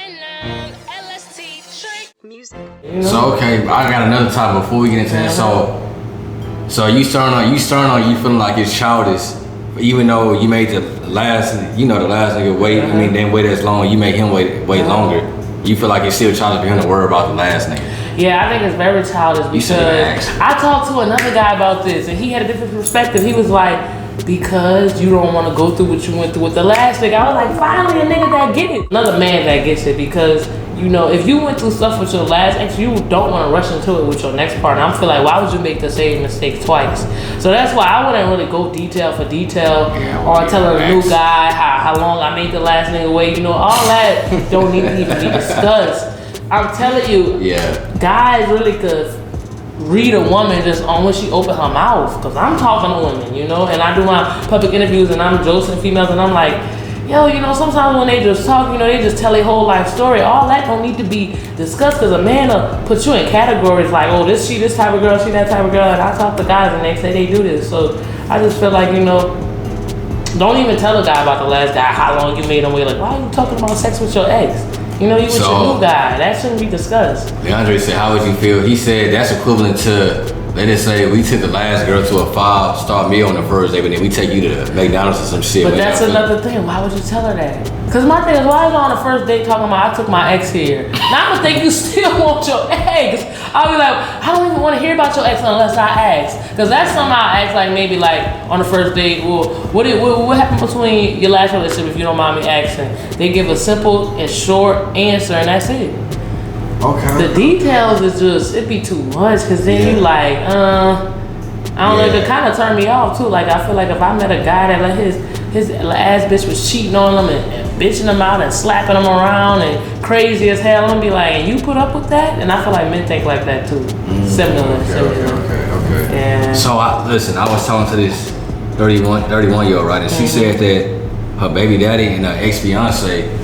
L.S.T Trick music. So okay, I got another topic before we get into that. So you starting on you feeling like it's childish, even though you made the last nigga wait. I mean, didn't wait as long. You made him wait longer. You feel like it's still childish for him to worry about the last nigga. Yeah, I think it's very childish because I talked to another guy about this and he had a different perspective. He was like, because you don't want to go through what you went through with the last nigga. I was like, finally a nigga that get it. Another man that gets it, because you know, if you went through stuff with your last ex, you don't want to rush into it with your next partner. I feel like, why would you make the same mistake twice? So that's why I wouldn't really go detail for detail or tell a new guy how long I made the last nigga wait. You know, all that don't need to even be discussed. I'm telling you, guys really could read a woman just on when she open her mouth. Cause I'm talking to women, you know, and I do my public interviews and I'm josing females and I'm like, yo, you know, sometimes when they just talk, you know, they just tell their whole life story. All that don't need to be discussed because a man will put you in categories like, oh, she this type of girl, she that type of girl. And I talk to guys and they say they do this. So I just feel like, you know, don't even tell a guy about the last guy, how long you made him wait. Like, why are you talking about sex with your ex? You know, you with your new guy. That shouldn't be discussed. DeAndre said, how would you feel? He said that's equivalent to, let us say we took the last girl to a 5-star meal on the first day, but then we take you to McDonald's or some shit. But that's another thing. Why would you tell her that? Because my thing is, why is on the first date talking about I took my ex here? Now I'm gonna think you still want your ex. I'll be like, I don't even want to hear about your ex unless I ask. Because that's something I ask, like maybe like on the first date. Well, what happened between your last relationship, if you don't mind me asking? They give a simple and short answer, and that's it. Okay. The details is just, it be too much, because then you like, I don't know, it kind of turned me off too. Like, I feel like if I met a guy that like his ass bitch was cheating on him and bitching him out and slapping him around and crazy as hell, I'm gonna be like, and you put up with that? And I feel like men think like that too. Similar. Okay. Yeah. So listen, I was talking to this 31-year-old, right? And she said that her baby daddy and her ex-fiance,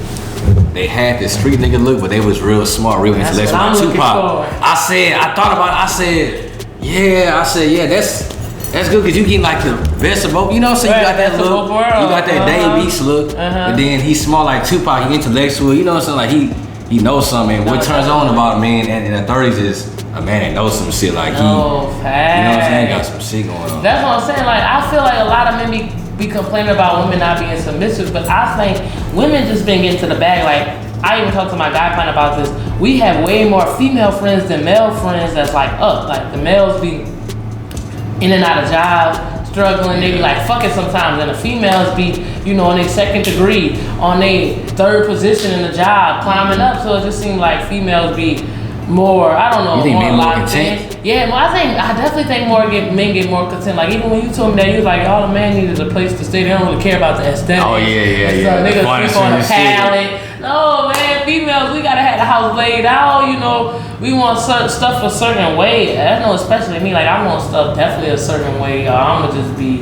they had this street nigga look, but they was real smart, real intellectual. Tupac. I said, that's good because you get like the best of both. You know what I'm saying? You got that look, you got that Dave East look, but then he's smart like Tupac. He intellectual. You know what I'm saying? Like he knows something. And what turns on about a man in the 30s is a man that knows some shit. Like you know what I'm saying? Got some shit going on. That's what I'm saying. Like I feel like a lot of men be complaining about women not being submissive, but I think women just been getting to the bag. Like I even talked to my guy friend about this. We have way more female friends than male friends that's like up. Like the males be in and out of jobs, struggling, they be like fucking sometimes, and the females be, you know, on their second degree, on their third position in the job, climbing up. So it just seems like females be more, I don't know, you think men more content? Yeah, well, I definitely think men get more content. Like even when you told me that, you was like, all the man needed a place to stay. They don't really care about the aesthetics. Oh yeah. So niggas sleep on the pallet. No man, females, we gotta have the house laid out. You know, we want certain stuff a certain way. I know, especially me. Like I want stuff definitely a certain way. Or I'ma just be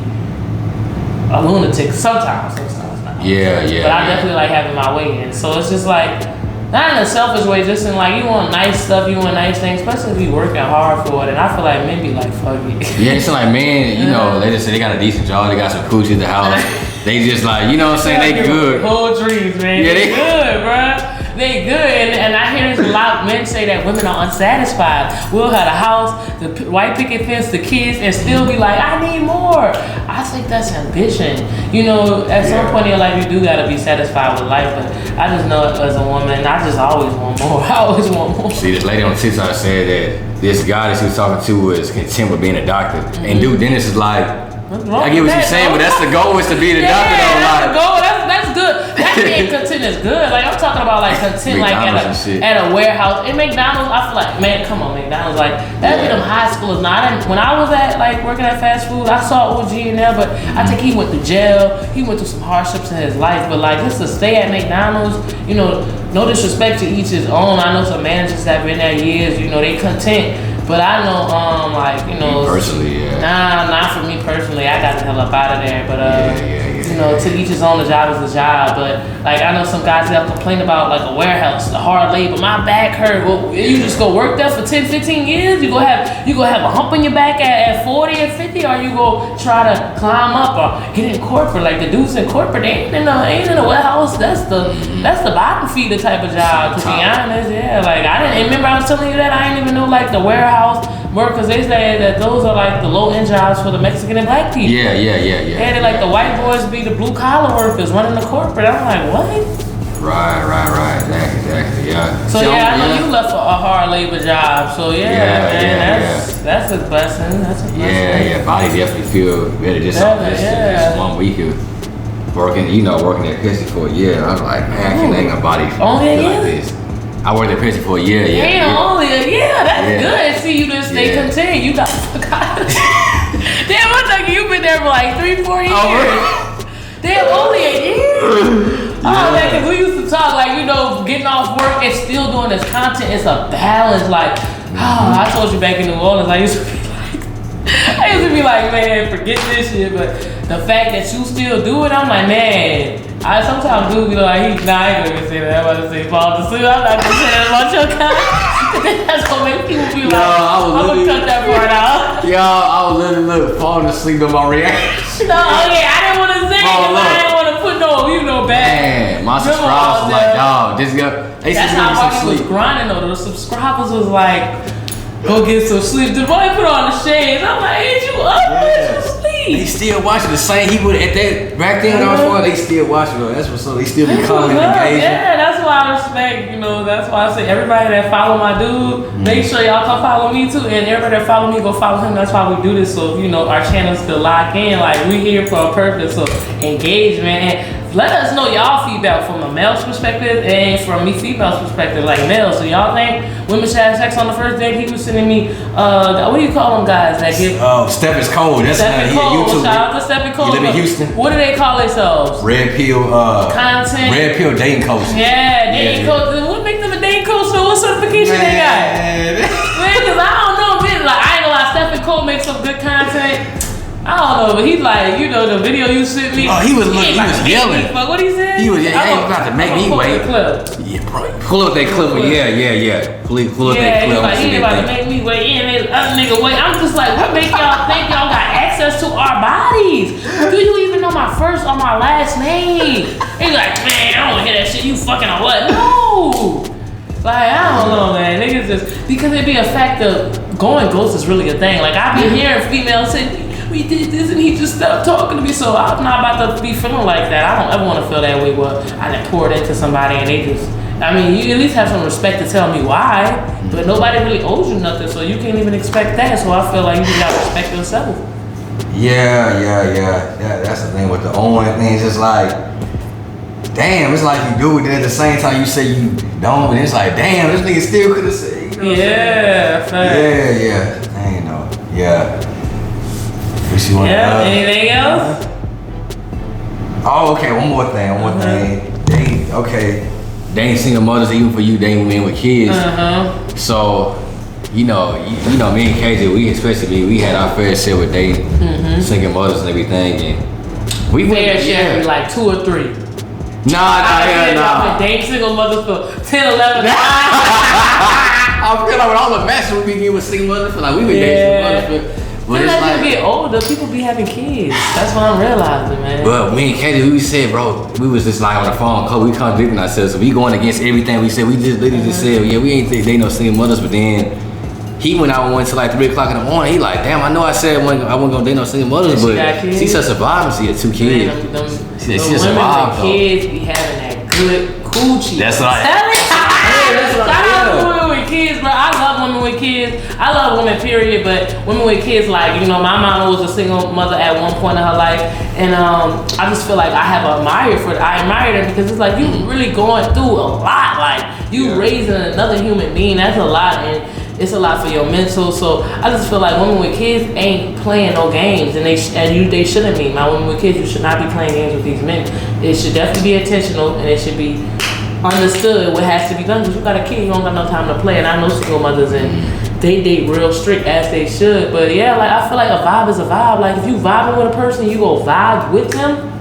a lunatic sometimes not. Yeah. But I definitely like having my way in. So it's just like, not in a selfish way, just in like, you want nice stuff, you want nice things, especially if you working hard for it. And I feel like men be like, fuck it. Yeah, it's like men, you know, they just say they got a decent job, they got some coochie in the house. They just like, you know what I'm saying, they good. Whole dreams, man. Yeah, they good, bruh. They good, and I hear a lot of men say that women are unsatisfied. We'll have a house, the white picket fence, the kids, and still be like, I need more. I think that's ambition. You know, at some point in your life, you do gotta be satisfied with life, but I just know as a woman, I just always want more. I always want more. See, this lady on TikTok said that this guy that she was talking to was content with being a doctor. And dude, Dennis is like, I get what you're saying, but that's the goal, is to be the doctor though. That's the goal. That's good. That being content is good. Like I'm talking about like content like at a warehouse. In McDonald's, I feel like, man, come on, McDonald's, like that'd be them high schoolers. Now when I was at like working at fast food, I saw OG in there, but I think he went to jail. He went through some hardships in his life, but like just to stay at McDonald's, you know, no disrespect to each his own. I know some managers that have been there years, you know, they content. But I know, like, you know, personally, not for me personally. I got the hell up out of there. But you know, to each his own. A job is a job, but like I know some guys that complain about like a warehouse, the hard labor. My back hurt. Well, you just go work there for 10, 15 years. You go have a hump on your back at 40 or 50, or you go try to climb up or get in corporate. Like the dudes in corporate, they ain't in a warehouse. That's the bottom feeder type of job. To be honest, yeah. Like I didn't remember I was telling you that I didn't even know like the warehouse workers. They say that those are like the low end jobs for the Mexican and black people. Yeah. Yeah, they like the white boys be the blue collar workers running the corporate. I'm like, what? Right. Exactly. Yeah. So yeah, I know you left for a hard labor job. So that's a blessing. That's a blessing. Yeah. Body definitely feel better just on this 1 week of working at Pepsi for a year. I was like, man, I can't let my body feel like this. I worked at Pepsi for a year. Only a year. That's good. See, you just stay content. You got damn, I'm thinking you've been there for like 3-4 years. Damn, only a year. Oh man, because we used to talk like, getting off work and still doing this content. It's a balance. Like, I told you back in New Orleans, I used to be like, man, forget this shit. But the fact that you still do it, I'm like, man. I sometimes do be like, I ain't gonna say that. I'm about to say fall asleep. I'm not gonna say that about your content. That's gonna make people be like, I'm gonna cut that part out. Yo, I was literally falling asleep on my reaction. No, I didn't want to say it because I didn't want to put no bad. Man, my subscribers was like, dog, this guy. That's how hard he was grinding though. The subscribers was like, go get some sleep. The boy put on the shades. I'm like, ain't you up? You sleep? They still watching the same. He would at that back then. I was fun. They still watching though. That's what's up. They still be commenting, engaging. Yeah, that's why I respect. That's why I say everybody that follow my dude, make sure y'all come follow me too. And everybody that follow me, go follow him. That's why we do this. So our channels could lock in. Like we here for a purpose. So engagement. And let us know y'all feedback from a male's perspective and from me female's perspective. Like males, so y'all think women should have sex on the first date? He was sending me what do you call them guys that give? Step is cold. That's Step Cole. YouTube. Shout out to Step Cole. You live in Houston. What do they call themselves? Red pill content. Red pill dating coach. Yeah, dating coach. What makes them a dating coach? So what certification they got? Man, cause I don't know, man. Like I ain't gonna lie, Stephen Cole makes some good content. I don't know, but he's like, the video you sent me. Oh, he was yelling. But what he said? He was about to make me wait. Yeah, bro. Pull up that clip. Yeah. Pull up that clip. He about to make me wait. Yeah, and other nigga wait. I'm just like, what make y'all think y'all got access to our bodies? Do you even know my first or my last name? He's like, man, I don't wanna hear that shit. You fucking or what? No. Like, I don't know, man. Niggas just, because it be a fact of going ghost is really a thing. Like, I be hearing females say, we did this and he just stopped talking to me, so I'm not about to be feeling like that. I don't ever want to feel that way where I done poured into somebody and they just, you at least have some respect to tell me why, but nobody really owes you nothing, so you can't even expect that, so I feel like you just gotta respect yourself. Yeah, that's the thing with the owing thing. It's just like, damn, it's like you do it, then at the same time you say you don't, and it's like, damn, this nigga still could have said, fact. Yeah, I ain't know, yeah. Anything else? Oh, okay. One more thing. They ain't single mothers even for you. They ain't men with kids. So, me and KJ, we had our fair share with dating single mothers and everything, and we fair share like 2 or 3. Nah. Date single mothers for 10, 11. I feel like with all the matches we be getting with single mothers, we would date single mothers. But as you get older, people be having kids. That's what I'm realizing, man. But me and Katie, we said, bro, we was just like on the phone, we contradicting ourselves. So we going against everything we said. We just literally just said, yeah, we ain't dating no single mothers. But then he went out and went to like 3 o'clock in the morning. He like, damn, I know I said I wasn't gonna date no single mothers, but she such survived and she had 2 kids. Man, she survived though. Kids be having that good coochie. That's right. I love women with kids, bro. I love women with kids. I love women, period. But women with kids, like, my mama was a single mother at one point in her life, and I just feel like I admire them because it's like you really going through a lot. Like you raising another human being, that's a lot, and it's a lot for your mental. So I just feel like women with kids ain't playing no games, and they shouldn't be. My women with kids, you should not be playing games with these men. It should definitely be intentional, and it should be understood what has to be done, because you got a kid, you don't got no time to play. And I know single mothers and they date real strict as they should, but yeah, like I feel like a vibe is a vibe. Like if you vibing with a person, you go vibe with them,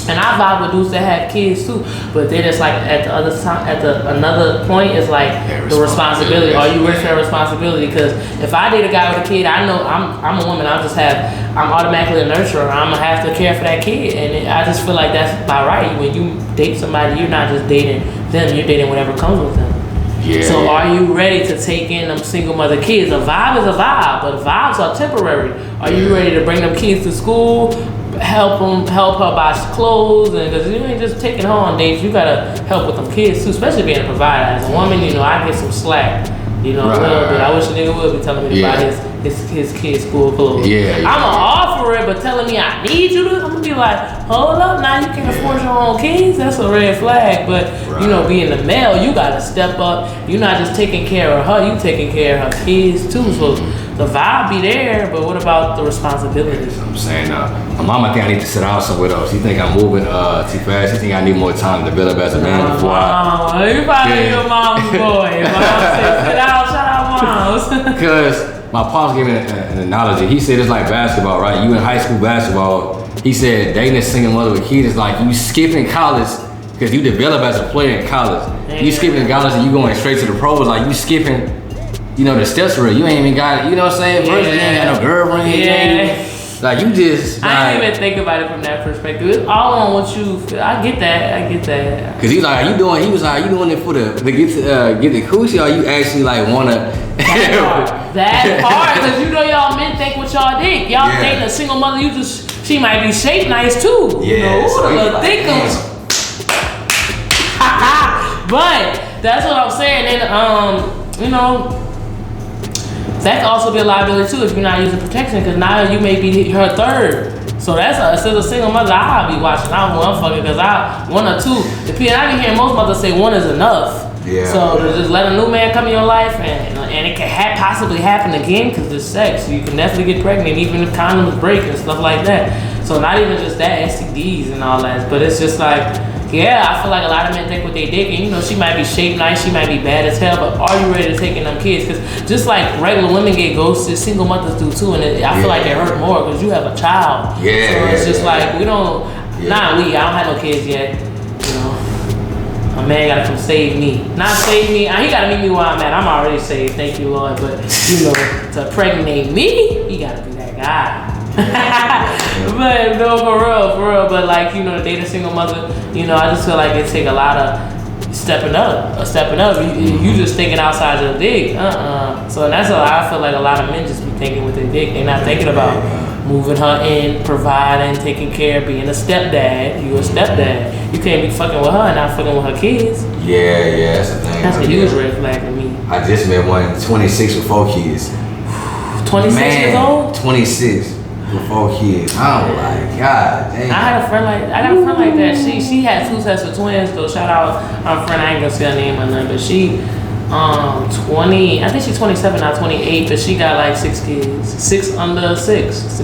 And I vibe with dudes that have kids too, but then it's like at the other time, another point is like the responsibility. Are you ready for responsibility? Because if I date a guy with a kid, I know I'm a woman. I'm automatically a nurturer. I'm gonna have to care for that kid, and I just feel like that's by right. When you date somebody, you're not just dating them; you're dating whatever comes with them. Yeah. So are you ready to take in them single mother kids? A vibe is a vibe, but vibes are temporary. Are you ready to bring them kids to school? Help her buy clothes, and because you ain't just taking her on dates, you gotta help with them kids too, especially being a provider. As a woman, I get some slack, a little bit. I wish a nigga would be telling me to buy his kids school clothes. I'ma offer it, but telling me I need you to, I'm gonna be like, hold up, now you can't afford your own kids. That's a red flag. But being the male, you gotta step up. You're not just taking care of her, you taking care of her kids too. So the vibe be there, but what about the responsibilities? I'm saying, my mama think I need to sit down somewhere else. She think I'm moving too fast. She think I need more time to develop as a man before you probably your mom's boy. Mom said, sit down, shout out moms. Because my pops gave me an analogy. He said it's like basketball, right? You in high school basketball. He said dating a single mother with kids is like you skipping college because you develop as a player in college. You skipping college and you going straight to the pros. Like you skipping, the steps for it. You ain't even got, you know what I'm saying? First, you ain't got no girlfriend. Like you just. I didn't even think about it from that perspective. It's all on what you feel. I get that. Cause he's like, are you doing? He was like, are you doing it for to get the coochie, or you actually like wanna? That part, cause y'all men think what y'all think. Y'all dating a single mother, she might be shaped nice too. Yeah, so the thickums. But that's what I'm saying, and that can also be a liability too if you're not using protection, because now you may be her third. So instead of single mother, I'll be watching out who I'm fucking, because one or two. I can hear most mothers say one is enough. So to just let a new man come in your life, and it can possibly happen again because it's sex. You can definitely get pregnant even if condoms break and stuff like that. So not even just that, STDs and all that, but it's just like, I feel like a lot of men think what they dig, and she might be shaped nice, she might be bad as hell, but are you ready to take in them kids? Because just like regular women get ghosted, single mothers do too, and I feel like it hurt more because you have a child. So it's just like, we don't, I don't have no kids yet, A man gotta come save me. Not save me, he gotta meet me where I'm at. I'm already saved, thank you, Lord, but to pregnate me, he gotta be that guy. But no, for real. But like, to date a single mother, I just feel like it take a lot of stepping up. You just thinking outside your dick. So that's what I feel like a lot of men just be thinking with their dick. They're not thinking about moving her in, providing, taking care, being a stepdad. You a stepdad. You can't be fucking with her and not fucking with her kids. Yeah, that's the thing. That's a huge red flag to me. I just met one 26 with 4 kids. 26 years old? 26. With 4 kids. I'm like, God damn. I got a friend like that. She had 2 sets of twins, though. Shout out my friend, I ain't gonna say her name or nothing, but she 20, I think she's 27 now, 28, but she got like 6 kids. 6 under 6.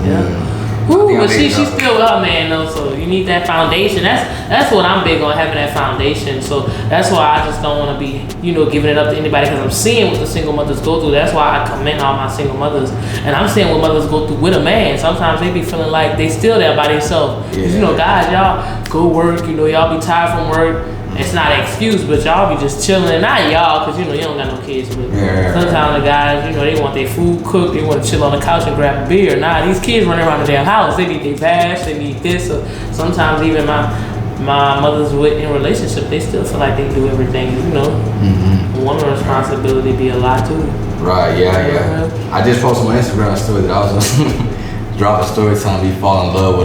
Yeah. Ooh, but she's still with her man though, so you need that foundation. That's what I'm big on, having that foundation. So that's why I just don't want to be, giving it up to anybody, because I'm seeing what the single mothers go through. That's why I commend all my single mothers, and I'm seeing what mothers go through with a man. Sometimes they be feeling like they still there by themselves. Guys, y'all go work. Y'all be tired from work. It's not an excuse, but y'all be just chilling. Not y'all, because you don't got no kids. But sometimes the guys, they want their food cooked. They want to chill on the couch and grab a beer. Nah, these kids running around the damn house. They need their bash. They need this. So sometimes even my mothers in relationship, they still feel like they do everything. Woman responsibility be a lot too. Right. Yeah. I just posted my Instagram story that I was drop a story time you fall in love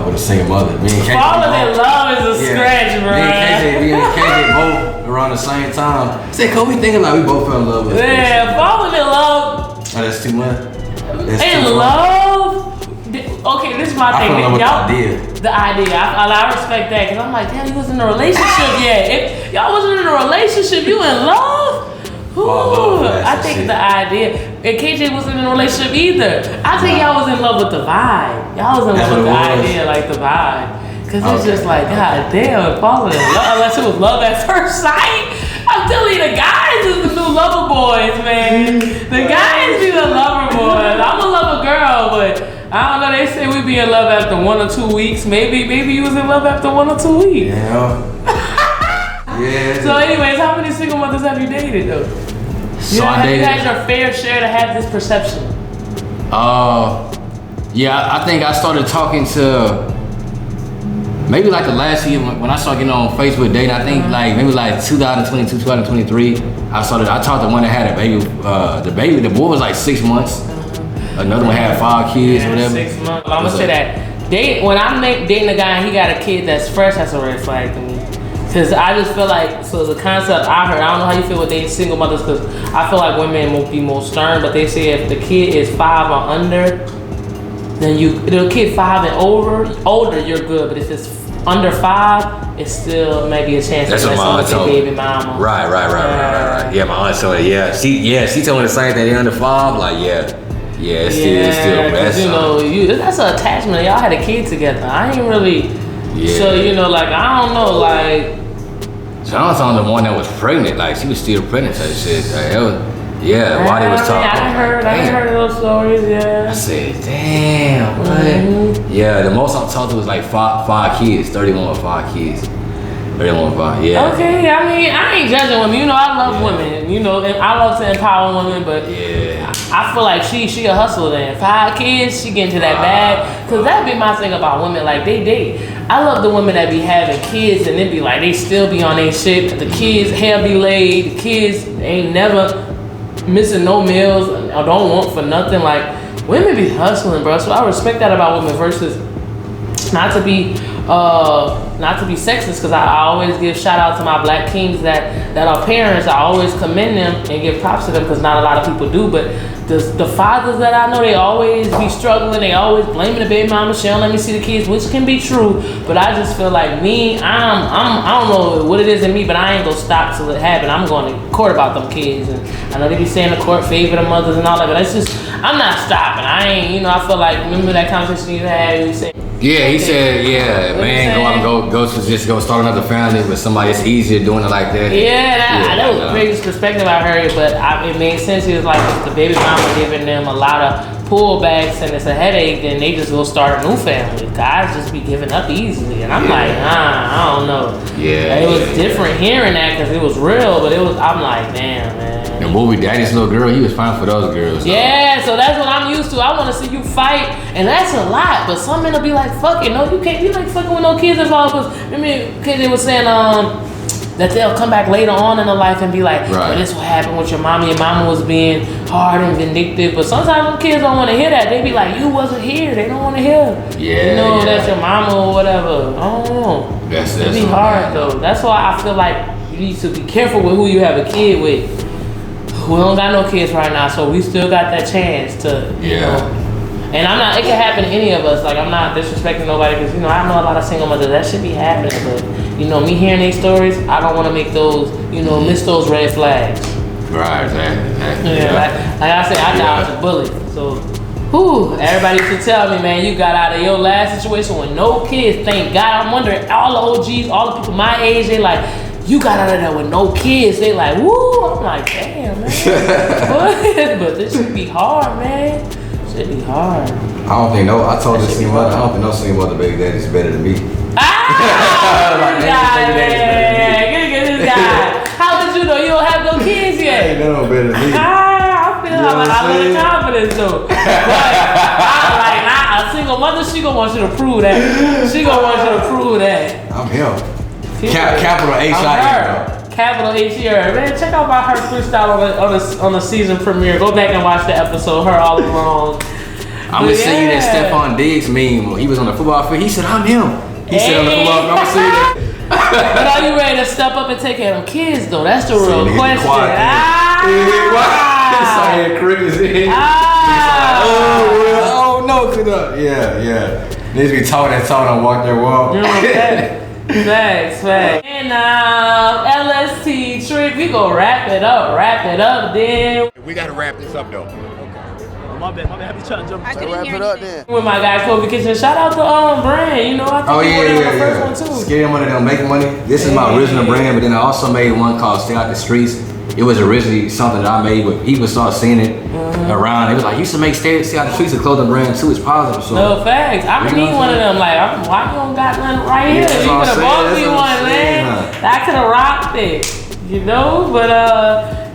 with a single mother. Falling in love is a stretch, bro. Me and KJ both around the same time. Say, we thinking like we both fell in love with. Yeah, falling in love. Oh, that's too much. Love. Okay, this is my thing. The idea. I respect that, because I'm like, damn, you wasn't in a relationship yet. If y'all wasn't in a relationship, you in love? Ooh, I think the idea. And KJ wasn't in a relationship either. I think y'all was in love with the vibe. Y'all was in love with the idea, like the vibe. Because it's just like, God damn, falling in love. Unless it was love at first sight. I'm telling you, the guys is the new lover boys, man. The guys be the lover boys. I'm a lover girl, but I don't know, they say we be be in love after 1 or 2 weeks. Maybe you was in love after 1 or 2 weeks. Yeah. Yeah. So anyways, how many single mothers have you dated though? So have you had your fair share to have this perception? Yeah, I think I started talking to maybe like the last year when I started getting on Facebook dating. I think like maybe like 2022, 2023. I talked to one that had a baby. The boy was like 6 months. Another one had 5 kids, whatever. 6 months. I'm gonna say that. When I'm dating a guy and he got a kid that's fresh, that's a red flag to me. Cause I just feel like, so the concept I heard, I don't know how you feel with dating single mothers, cause I feel like women won't be more stern, but they say if the kid is 5 or under, then the kid 5 and older, you're good. But if it's under 5, it's still maybe a chance. That's what my aunt told me. Baby mama. Right. Yeah, my aunt told me. Yeah, she told me the same thing. They under 5, like it's still best. You know, that's an attachment. Y'all had a kid together. I ain't really. Yeah. So like I don't know, like. So I was on the one that was pregnant. Like she was still pregnant. Type shit. Like, while they was talking. I heard those stories. Yeah. I said, damn, what? Mm-hmm. Yeah, the most I talked to was like 5 kids. 31 with 5 kids. 31 with 5. Yeah. Okay. I mean, I ain't judging women. You know, I love women. You know, and I love to empower women, but I feel like she a hustler. Then 5 kids, she get into that bag. Cause that be my thing about women. Like they date. I love the women that be having kids and then be like they still be on their shit. The kids hair be laid. The kids ain't never missing no meals or don't want for nothing. Like women be hustling, bro. So I respect that about women versus not to be sexist, because I always give shout out to my black kings that are parents. I always commend them and give props to them because not a lot of people do. But the fathers that I know, they always be struggling. They always blaming the baby mama. She don't let me see the kids, which can be true. But I just feel like I don't know what it is in me, but I ain't gonna stop till it happen. I'm going to court about them kids, and I know they be saying the court favor the mothers and all that, but that's just I'm not stopping. I ain't, I feel like remember that conversation you had? You said. Yeah, he said, man, go start another family with somebody. It's easier doing it like that. That was the biggest perspective I heard, but it made sense. It was like if the baby mama giving them a lot of pullbacks and it's a headache, then they just go start a new family. Guys just be giving up easily, and I'm like, I don't know. It was different hearing that because it was real, but I'm like, damn, man. The movie Daddy's Little Girl, he was fine for those girls. Yeah, so that's what I'm used to. I want to see you fight, and that's a lot. But some men will be like, fuck it, no, you can't be like fucking with no kids involved. Because they were saying that they'll come back later on in their life and be like, well, this what happened with your mama. Your mama was being hard and vindictive. But sometimes them kids don't want to hear that. They be like, you wasn't here. They don't want to hear. That's your mama or whatever. I don't know. It'd be hard though. That's why I feel like you need to be careful with who you have a kid with. We don't got no kids right now, so we still got that chance to, you know. And it can happen to any of us. Like, I'm not disrespecting nobody because, I know a lot of single mothers. That should be happening. But, me hearing these stories, I don't want to make those, miss those red flags. Right, exactly. Like I said, I dodged a bullet. So, everybody should tell me, man, you got out of your last situation with no kids. Thank God. I'm wondering, all the OGs, all the people my age, they like, you got out of there with no kids. They like, woo. I'm like, damn, man. But this should be hard, man. Should be hard. I told this single mother, I don't think no single mother baby daddy's better than me. This guy. How did you know you don't have no kids yet? Ain't no better than me. I feel like I love the confidence though. But a single mother, she gonna want you to prove that. I'm him. Capital H-I-R. Capital H-I-R. Man, check out her freestyle on the season premiere. Go back and watch the episode, her all alone. I'm gonna send you that Stephon Diggs meme. He was on the football field. He said, I'm him. He said on the football field, I'm gonna see that. But are you ready to step up and take care of them kids though? That's the real question. Needs to be taught and walk their walk. Facts. And L.S.T Trick, we gonna wrap it up then. We gotta wrap this up though. My bad. I be trying to jump. I didn't hear anything. With my guy Kobe Kitchen, shout out to brand. I think he was the first one too. Scary Money, don't make money. This is my original brand, but then I also made one called Stay Out the Streets. it was originally something that I made, but people started seeing it around. It was like, you used to make stay out the streets a clothing brand too. It's positive. So no facts. I need one of them. Like, why you don't got none right here? You could have bought me one, man. I could have rocked it, you know. But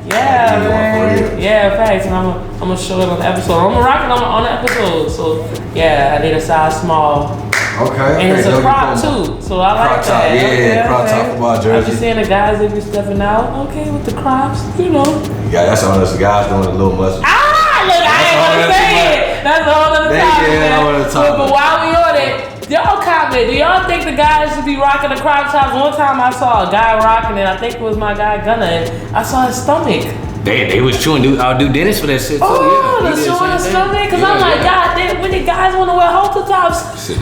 yeah, man. Yeah, facts. And I'm gonna show it on the episode. I'm gonna rock it on the episode. So yeah, I need a size small. Okay. And it's a crop too, so I like that. Yeah, crop top football jersey. I'm just saying the guys that be stepping out, okay, with the crops, you know. Yeah, that's all those guys doing a little mustard. Look, I ain't gonna say it. That's a whole other topic. But while we on it, y'all comment. Do y'all think the guys should be rocking the crop tops? One time I saw a guy rocking it. I think it was my guy Gunna, and I saw his stomach. They was chewing do Dennis for that shit too. Oh, the showing his stomach? Cause I'm like, God damn, when the guys wanna wear halter tops?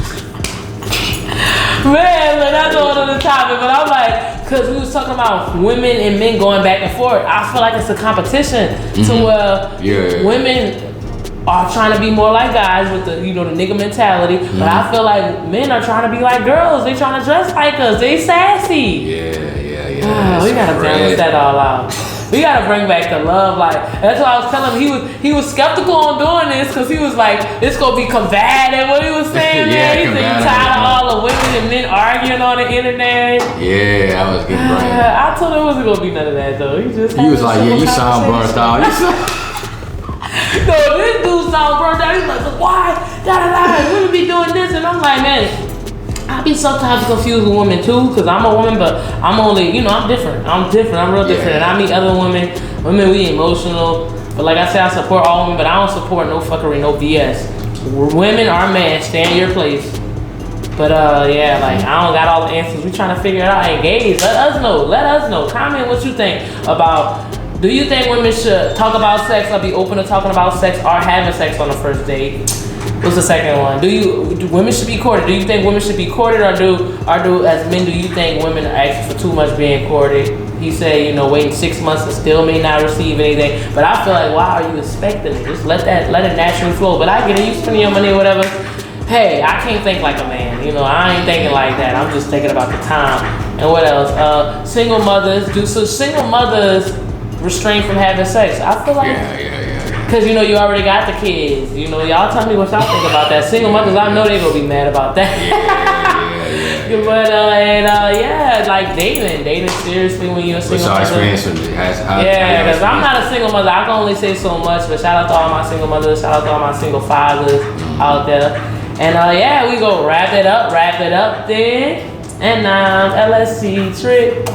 Man, look, that's all on the topic, but I'm like, cause we was talking about women and men going back and forth. I feel like it's a competition to where women are trying to be more like guys with the, you know, the nigga mentality, but I feel like men are trying to be like girls. They trying to dress like us. They sassy. Yeah. We gotta balance that all out. We gotta bring back the love. Like, that's what I was telling him. He was skeptical on doing this because he was like, it's gonna be combative. What he was saying, man. He said he tired of all the women and men arguing on the internet. Yeah, I was getting brain. I told him it wasn't gonna be none of that though. He was like, yeah, you sound burnt out. No, this dude sound burnt out. He's like, why? Women be doing this, and I'm like, man. I be sometimes confused with women too, cause I'm a woman, but I'm only, you know, I'm different. I'm real different. And I meet other women. Women, we emotional. But like I said, I support all women, but I don't support no fuckery, no BS. Women are men, stay in your place. But yeah, like I don't got all the answers. We trying to figure it out. Engage. Let us know. Comment what you think about. Do you think women should talk about sex or be open to talking about sex or having sex on the first date? What's the second one? Do women should be courted? Do you think women should be courted, or do as men, do you think women are asking for too much being courted? He said, you know, waiting 6 months and still may not receive anything. But I feel like, why are you expecting it? Just let it naturally flow. But I get it, you spending your money or whatever. Hey, I can't think like a man. You know, I ain't thinking like that. I'm just thinking about the time. And what else? Single mothers. Do single mothers restrain from having sex? I feel like because, you know, you already got the kids. You know, y'all tell me what y'all think about that. Single mothers, I know they gonna be mad about that. But, yeah, like dating seriously when you're a single mother. What's your experience? Yeah, because I'm not a single mother. I can only say so much, but shout out to all my single mothers. Shout out to all my single fathers out there. And, yeah, we go wrap it up then. And L.S.T Trick.